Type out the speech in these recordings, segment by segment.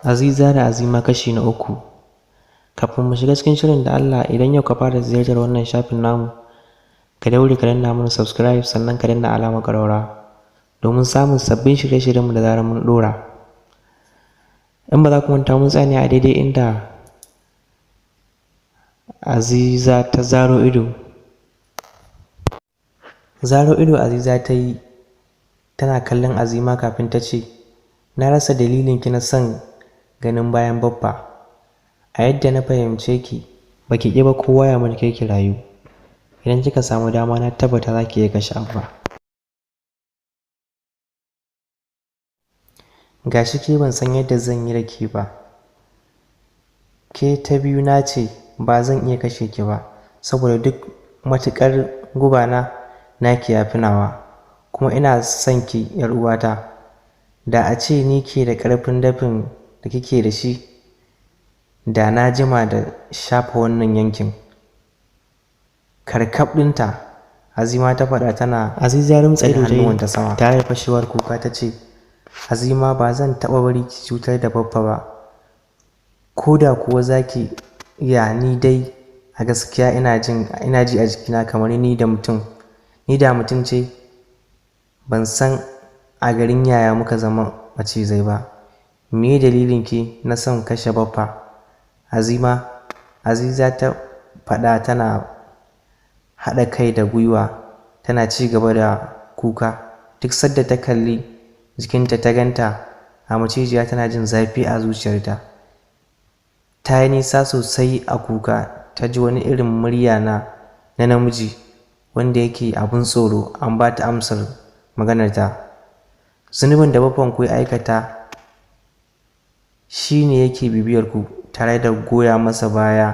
Aziza da Azima kashi na 3. Kafin mu shiga cikin shirin da Allah, idan yau ka fara ziyartar wannan shafin namu, ka daure ka danna mana subscribe sannan ka danna alamar ƙararrawa domin samun sabbin shirye-shiryenmu da zarar mun ɗora. In ba za ku manta mun tsaya a daidai inda Aziza ta zaro ido. Zaro ido Aziza ta yi tana kallon Azima kafin ta ce, na rasa dalilin ki na son ganin bayan Baffa. A yadda na fahimce ki, baki ƙi ba kowa ya mulke ki rayu. Idan kika samu dama na tabbata za ki iya kashe Abba. Gashi ke ban san yadda zan yi da ke ba. Ke ta biyu na ce ba zan iya kashe ki ba, saboda duk matuƙar gubana naki ya fi nawa, kuma ina son ki ‘yar uwata. Da a ce ni ke da ƙarfin dafin da kike da shi, da na jima da shafa wannan yankin. Karkab ɗinta, Azima ta faɗa tana Aziza rumtsa ido hannuwanta sama tare da fashewar kuka ta ce, Azima ba zan taɓa bari ki cutar da Baffa ba, ko da kuwa za ki iya. Ni dai a gaskiya ina ji a jikina kamar ni da mutum ce. Ban san a garin yaya muka zama macizai ba. Me dalilin ki na son kashe Baffa? Aziza ta faɗa tana haɗa kai da gwiwa tana ci gaba da kuka. Duk sadda ta kalli jikinta ta ganta a macijiya tana jin zafi a zuciyarta. Ta yi nisa sosai a kuka, ta ji wani irin murya na namiji wanda yake abin tsoro an ba ta amsar maganarta. Zunubin da Baffan ku ya aikata shi ne yake bibiyar ku tare da goya masa baya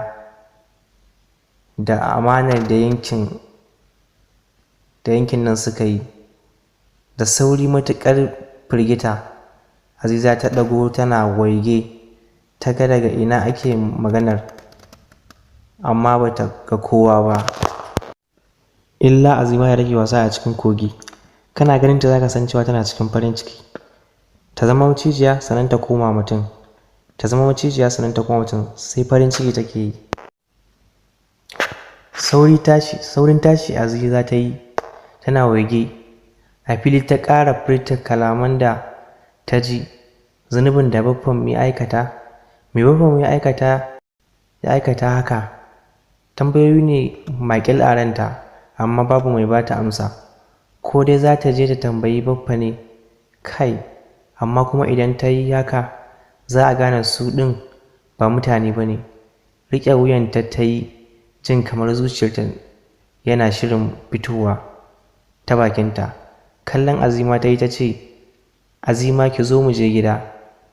da amanar da yankin nan suka yi. Da sauri matuƙar firgita, Aziza ta ɗago tana waige ta ga daga ina ake maganar, amma ba ta ga kowa ba illa Azima ya rage wasa a cikin kogi. Kana ganin ta zaka san cewa tana cikin farin ciki. Ta zama macijiya sannan ta koma mutum, sai farin ciki take yi. Saurin tashi Aziza ta yi tana waige. A fili ta ƙara furta kalaman da ta ji. Zunubin da Baffan ya aikata? Me Baffan ya aikata haka? Tambayoyi ne maƙil a ranta, amma babu mai bata amsa. Ko dai za ta je ta tambayi Baffa ne? Kai, amma kuma idan ta yi haka za a gane su ɗin ba mutane ba ne. Riƙe wuyanta ta yi, jin kamar zuciyarta yana shirin fitowa ta bakinta. Kallon Azima ta yi ta ce, Azima ki zo mu je gida.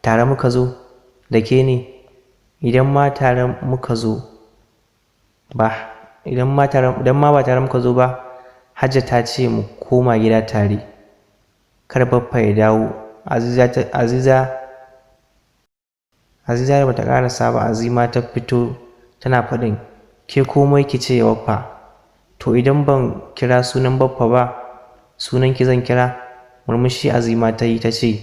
Tare muka zo da ke ne? Idan ma ba tare muka zo ba, Hajja ta ce mu koma gida tare, kar Baffa ya dawo. Aziza da bata karasa ba, Azima ta fito tana faɗin, ke komai ki ce Baffa. To idan ban kira sunan Baffa ba, sunan ki zan kira? Murmushi Azima ta yi ta ce,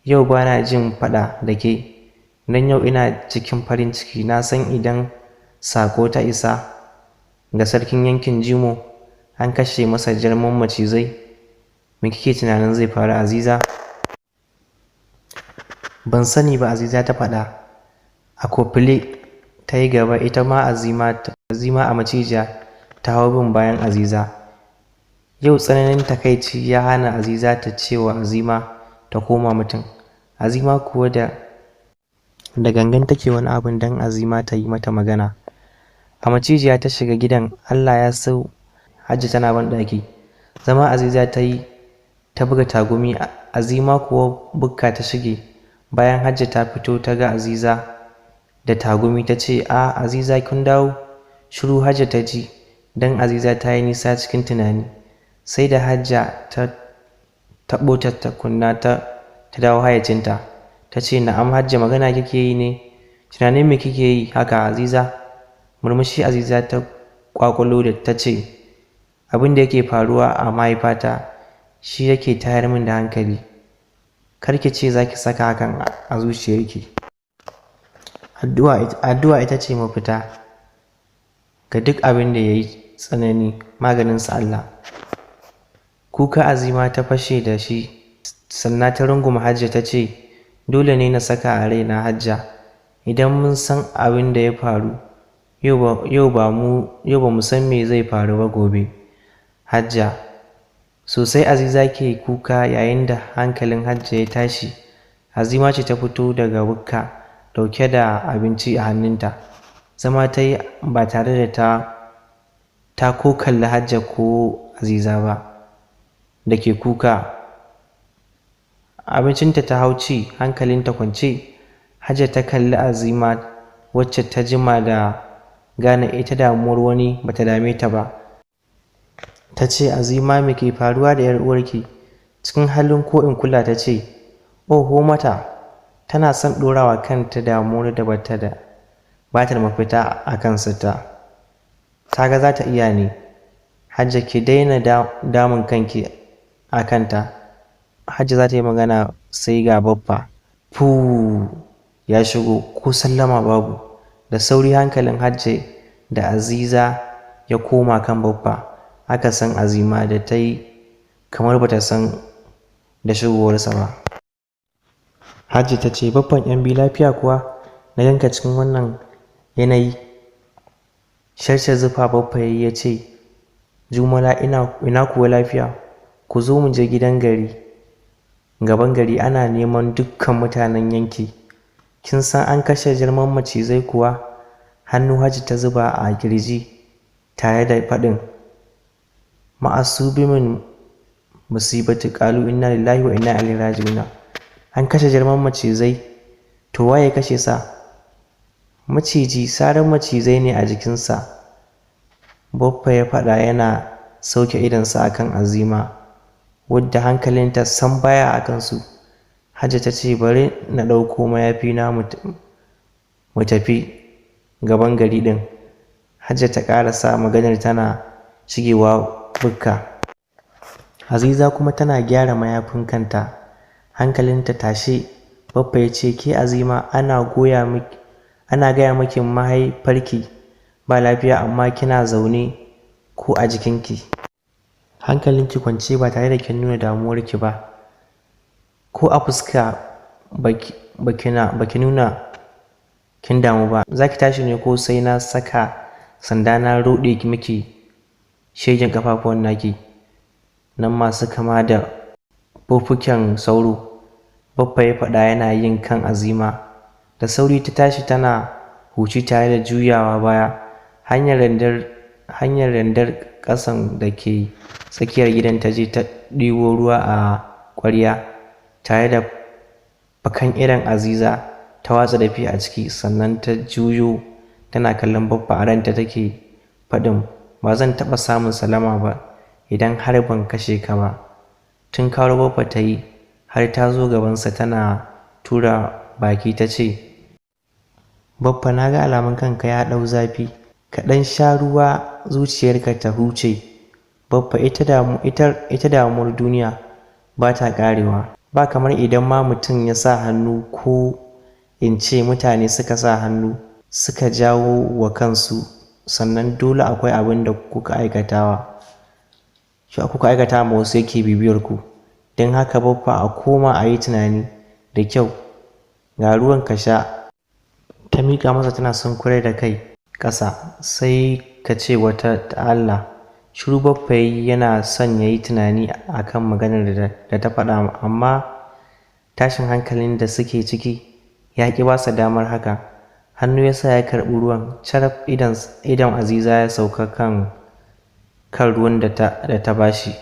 yau ba na jin faɗa da ke, don yau ina cikin farin ciki. Na san idan sako ta isa ga sarkin yankin Jimo an kashe masa jarman macizai, me kike tunanin zai faru Aziza? Ban sani ba, Aziza ta faɗa. A kofile ta yi gaba, ita ma Azima a macijiya ta hau bin bayan Aziza. Yau tsananin takaici ya hana Aziza ta ce wa Azima ta koma mutum. Azima kuwa da gangan take wani abin don Azima ta yi mata magana. A macijiya ta shiga gidan. Allah ya so Hajji tana banɗaki. Zama Aziza ta yi ta buga tagumi. Azima kuwa bukka ta shige. Bayan Hajji ta fito ta ga Aziza da tagumi ta ce, Aziza kun dawo? Shiru Hajji ta ji, don Aziza ta yi nisa cikin tunani. Sai da Hajja ta taɓo ta tukunna ta dawo hayacinta. Ta ce, na'am Hajji, magana kike yi ne? Tunanin me kike yi haka Aziza? Murmushi Aziza ta ƙwaƙulo da ta ce, abin da yake faruwa a mahaifata shi yake tayar min da hankali. Kar ki ce za ki saka hakan a zuciyarki. addu'a ita ce mafita ga duk abin da ya yi tsanani, maganinsa Allah. Kuka Azima ta fashe da shi, sannan ta runguma Hajja ta ce, dole ne na saka a raina Hajja, idan mun san abin da ya faru yau ba mu san me zai faru ba gobe. Hajja sosai Aziza ke kuka yayin da hankalin Hajja ya tashi. Azima ce ta fito daga bukka dauke da abinci a hannunta. Zama ta yi ba tare da ta ko kalli Hajja ko Aziza ba da ke kuka. Abincinta ta hau ci, hankalinta kwance. Hajja ta kalli Azima wacce ta jima da gane ita damuwar wani bata dame ta ba. Ta ce, Azima, me ke faruwa da 'yar uwarki? Cikin halin ko in kula ta ce, oho mata, tana son ɗorawa kanta damuwar da ba ta da mafita a kansa ta ga za ta iya ne. Hajja, ki daina damun kanki a kanta. Hajja za ta yi magana sai ga Baffa ya shigo, ko sallama babu. Da sauri hankalin Hajja da Aziza ya koma kan Baffa. Aka san Azima da ta yi kamar bata san da shigowarsa ba. Hajji ta ce, Baffan 'yan biyu lafiya kuwa? Na ganka cikin wannan yanayi. Sharce zufa Baffa ya ce, Jumala, ina kuwa lafiya? Ku zo mu je gaban gari ana neman dukkan mutanen yanki. Kin san an kashe jarman Macizai kuwa? Hannu Hajji ta zuba a kirji tare da faɗin, ma'asubimin musibati qalu inna lillahi wa inna ilaihi raji'un. An kashe jarman Macizai? To waye kashe sa? Maciji, saran macizai ne a jikinsa. Baffa ya faɗa yana sauke idonsa akan Azima, wadda hankalinta san baya a kansu. Hajja ta ce, bari na ɗauko mayafi na mu tafi gaban gari ɗin. Hajja ta ƙarasa maganar tana shigewa bukka. Aziza kuma tana gyara mayafin kanta, hankalinta tashe. Baffa ya ce, ke Azima, ana gaya miki mahaifarki ba lafiya amma kina zaune ko a jikinki. Hankalinki kwance ba tare da kin nuna damuwarki ba. Ko a fuska baki nuna kin damu ba. Za ki tashi ne ko sai na saka sanda na roɗe miki shegen kafafuwan naki nan masu kama da fuffuken sauro? Baffa ya faɗa yana yin kan Azima. Da sauri ta tashi tana huci tare da juyawa baya. Hanyar randar ƙasan da ke tsakiyar gidan ta je ta ɗibo ruwa a ƙwarya tare da bakan irin Aziza ta watsa dafi a ciki, sannan ta juyo tana kallon Baffa. A ranta take faɗin, ba zan taɓa samun salama ba idan har ban kashe ka ba. Tun kawo Baffa ta yi har ta zo gabansa tana tura baki ta ce, Baffa, na ga alamun kanka ya ɗau zafi, ka ɗan sha ruwa zuciyarka ta huce. Baffa, ita damuwar duniya ba ta ƙarewa. Ba kamar idan ma mutum ya sa hannu, ko in ce mutane suka sa hannu suka jawo wa kansu, sannan dole akwai abin da kuka aikata ma wasu yake bibiyar ku. Don haka Baffa, a koma a yi tunani da kyau. Ga ruwan ka sha. Ta miƙa masa tana sunkurar da kai ƙasa, sai ka ce wata ta Allah. Shiru Baffa yana son ya yi tunani akan maganar da ta faɗa, amma tashin hankalin da suke ciki ya ƙi ba su damar haka. Hannu ya sa ya karɓi ruwan. Caraf idon Aziza ya sauka kan ruwan da ta bashi.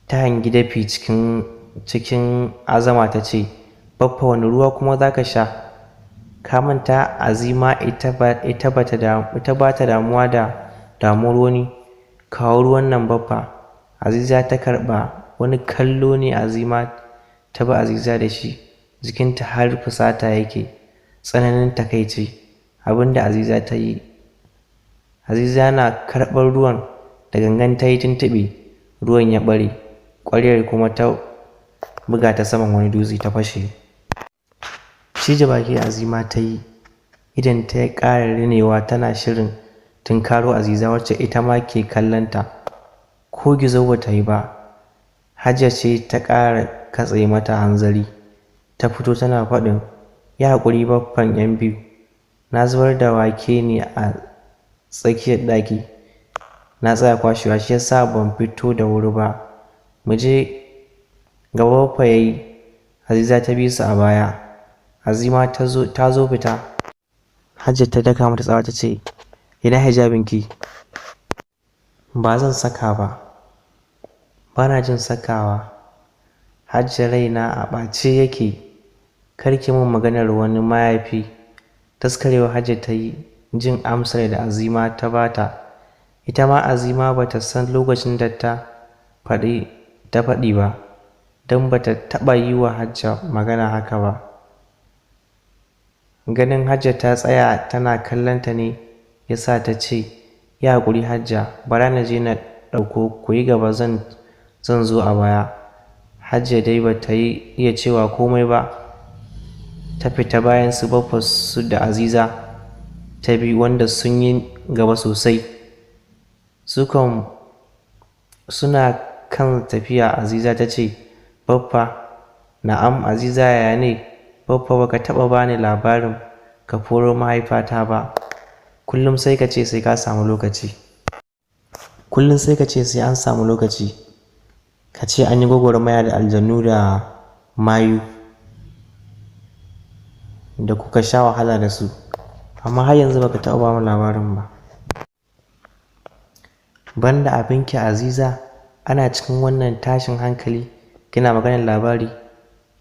Ta hangi dafi cikin azama ta ce, Baffa, wani ruwa kuma za ka sha? Ka manta Azima ita ba ta damuwa da damuwar wani. Kawo ruwan nan Baffa. Aziza ta karɓa. Wani kallo ne Azima ta bi Aziza da shi, jikinta har fusata yake, tsananin takaici abinda Aziza ta yi. Aziza na karɓar ruwan da gangan ta yi tuntuɓe, ruwan ya ɓare, ƙwaryar kuma ta buga ta saman wani dutse ta fashe. Cije baki Azima ta yi idan ta ya ƙara rinewa tana shirin tunkaro Aziza wacce ita ma ke kallonta. Ko gizo ba ta yi ba. Hajiya ce ta ƙara katse mata hanzari. Ta fito tana faɗin, ya haƙuri baffan 'yan biyu, na zubar da wake ne a tsakiyar ɗaki. Na tsaya kwashewa shi yasa ban fito da wuri ba. Mu je. Gaba baffa ya yi. Aziza ta bi su a baya. Azima ta zo fita. Hajiya ta daka mata tsawa ta ce, ina hijabinki? Ba zan saka ba. Bana jin sakawa. Hajiya raina a ɓace yake. Karki min maganar wani mayafi. Taskarewa Hajiya ta yi jin amsar da Azima ta bata. Ita ma Azima bata san lokacin da ta faɗi ba, don bata taɓa yi wa Hajiya magana haka ba. Ganin Hajiya ta tsaya tana kallonta ne yasa ta ce, ya haƙuri Hajiya, bara na je na ɗauko, ku yi gaba zan zo a baya. Hajiya dai bata iya cewa komai ba. Ta fita bayan su baffa su da Aziza ta bi wanda sun yi gaba sosai. Sukan suna kan tafiya. Aziza ta ce, baffa. Na'am Aziza, yaya ne? Baffa, baka taɓa bani labarin kafuro mahaifata ba. Kullum sai ka ce sai ka samu lokaci. Kullum sai ka ce sai an samu lokaci. Ka ce an yi gwagwarmaya da aljannu da mayu da kuka sha wahala da su, amma har yanzu baka taɓa ba mu labarin ba. Banda abinki Aziza, ana cikin wannan tashin hankali kina maganar labari,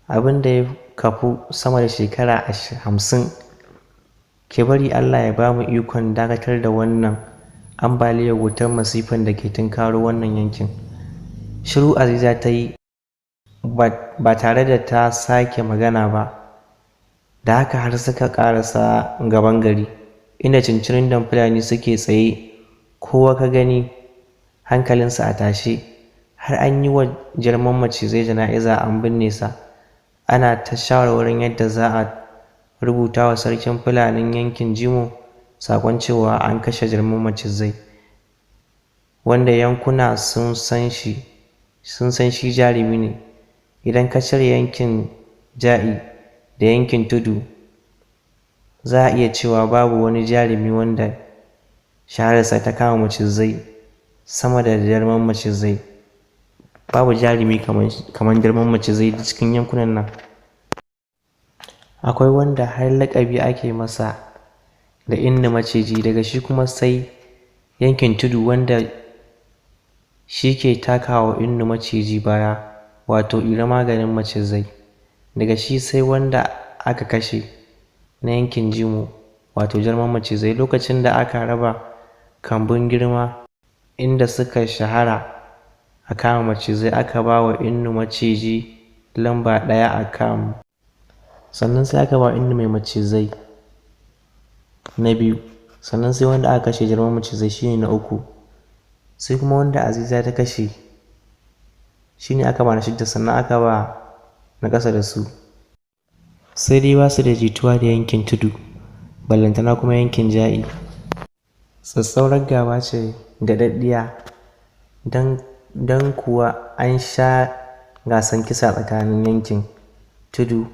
abin da ya kafu sama da shekara 50. Ki bari Allah ya bamu ikon dakatar da wannan ambaliyar wutar masifan da ke tunkaro wannan yankin. Shiru Aziza ta yi ba tare da ta sake magana ba. Da haka har suka ƙarasa gaban gari, inda cincirindon Fulani suke tsaye, kowa ka gani hankalinsa a tashe. Har an yi wa jarman macizai jana'iza an binne sa. Ana ta shawarwarin yadda za a rubuta wa sarkin Fulanin yankin Jimo saƙon cewa an kashe jarman macizai, wanda yankuna sun san shi jarumi ne. Idan ka cire yankin Ja'i da yankin Tudu, za a iya cewa babu wani jarumi wanda shahararsa ta kama macizai sama da jarman macizai. Babu jarumi kamar jarman macizai cikin yankunan nan. Akwai wanda har laƙabi ake masa da inna maciji, daga shi kuma sai yankin Tudu wanda shi ke takawa inna maciji baya, wato ira maganin macizai. Daga shi sai wanda aka kashe na yankin Jimo, wato jarman macizai. Lokacin da aka raba kambun girma inda suka shahara a kama macizai, aka ba wa inna maciji lamba 1 a kam. Sannan sai aka ba inna mai macizai na 2. Sannan sai wanda aka kashe jarman macizai shine na 3. Sai kuma wanda Aziza ta kashe shine aka ba na 6, sannan aka ba na ƙasa da su. Sai dai ba su da jituwa da yankin Tudu, ballantana kuma yankin Ja'i. Tsatsaurar gaba ce da daddiya, don kuwa an sha gasan kisa tsakanin yankin Tudu.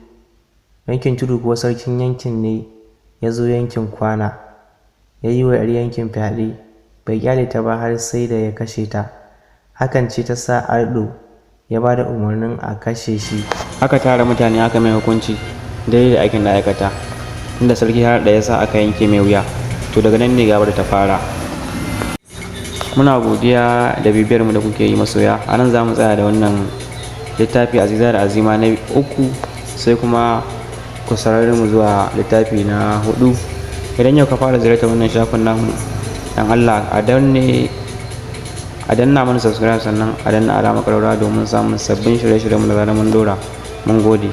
Yankin Tudu kuwa sarkin yankin ne ya zo yankin Kwana, ya yi wa 'yar yankin fyaɗe, bai kyale ta ba har sai da ya kashe ta. Hakan ce ta sa Ardo ya ba da umarnin a kashe shi. Aka tara mutane aka mai hukunci daidai da aikin da aikata, inda sarki har da ya sa aka yanke mai wuya. To daga nan ne gabar ta fara. Muna godiya da bibiyar mu da kuke yi masoya. A nan za mu tsaya da wannan littafi Aziza da Azima na 3, sai kuma ku saurare mu zuwa littafi na 4. Idan yau ka fara ziyartar wannan shafin namu, dan Allah a danna mana subscribe, sannan a danna alamar ƙararrawa domin samun sabbin shirye-shiryen mu da zarar mun dora. Mun gode.